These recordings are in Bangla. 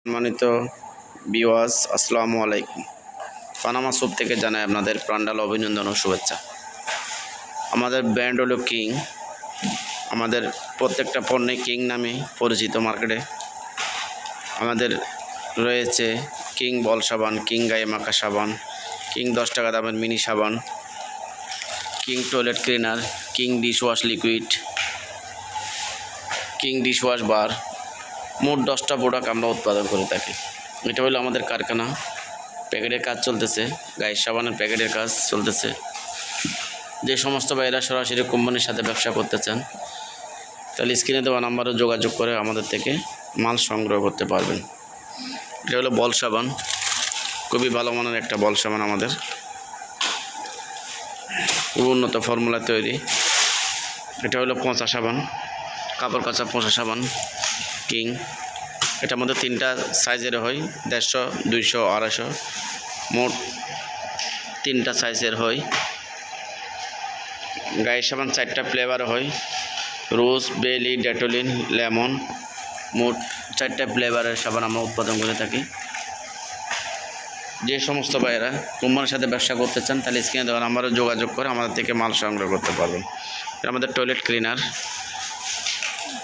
সম্মানিত ভিউয়ার্স, আসসালামু আলাইকুম। পানামা সোপ থেকে জানাই আপনাদের প্রাণঢাল অভিনন্দন ও শুভেচ্ছা। আমাদের ব্র্যান্ড হলো কিং। আমাদের প্রত্যেকটা পণ্যে কিং নামে পরিচিত মার্কেটে। আমাদের রয়েছে কিং বল সাবান, কিং গায়ে মাখা সাবান, কিং 10 টাকা দামের মিনি সাবান, king toilet cleaner, king dishwash liquid, king dishwash bar. মোট 10টা প্রোডাক্ট আমরা উৎপাদন করে থাকি। এটা হলো আমাদের কারখানা। প্যাকেটের কাজ চলতেছে, গায়ের সাবানের প্যাকেটের কাজ চলতেছে। যে সমস্ত ভাইয়েরা সরাসরি কোম্পানির সাথে ব্যবসা করতে চান, তাহলে স্ক্রিনে দেওয়া নাম্বারে যোগাযোগ করে আমাদের থেকে মাল সংগ্রহ করতে পারবেন। এটা হলো বল সাবান, খুবই ভালো মানের একটা বল সাবান। আমাদের খুব উন্নত ফর্মুলা তৈরি। এটা হলো পচা সাবান, কাপড় কাচা পচা সাবান কিং। এটার মধ্যে 3টা সাইজের হয়, 150, 200, 250, মোট 3টা সাইজের হয়। গায়ের সাবান 4টা ফ্লেভার হয়, রোজ, বেলি, ডেটোলিন, লেমন। মোট 4টা ফ্লেভারের সাবান আমরা উৎপাদন করে থাকি। যে সমস্ত ভাইয়েরা কোম্পানির সাথে ব্যবসা করতে চান, তাহলে স্ক্রিনে দেওয়া নাম্বারে যোগাযোগ করে আমাদের থেকে মাল সংগ্রহ করতে পারবেন। এটা আমাদের টয়লেট ক্লিনার।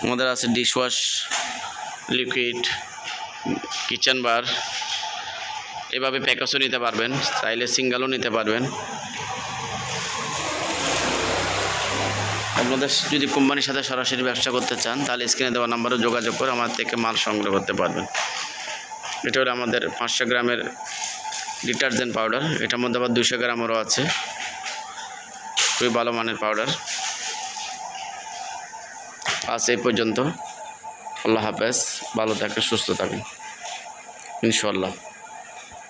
আমাদের আছে ডিশওয়াশ লিকুইড, কিচেন বার। এভাবে প্যাকেজও নিতে পারবেন, চাইলে সিঙ্গেলও নিতে পারবেন। আপনাদের যদি কোম্পানির সাথে সরাসরি ব্যবসা করতে চান, তাহলে স্ক্রিনে দেওয়া নাম্বারে যোগাযোগ করে আমাদের থেকে মাল সংগ্রহ করতে পারবেন। এটা হলো আমাদের 500 গ্রামের ডিটারজেন্ট পাউডার। এটার মধ্যে আবার 200 গ্রামেরও আছে। খুবই ভালো মানের পাউডার। আজ এই পর্যন্ত। আল্লাহ হাফেজ। ভালো থাকেন, সুস্থ থাকেন ইনশাআল্লাহ।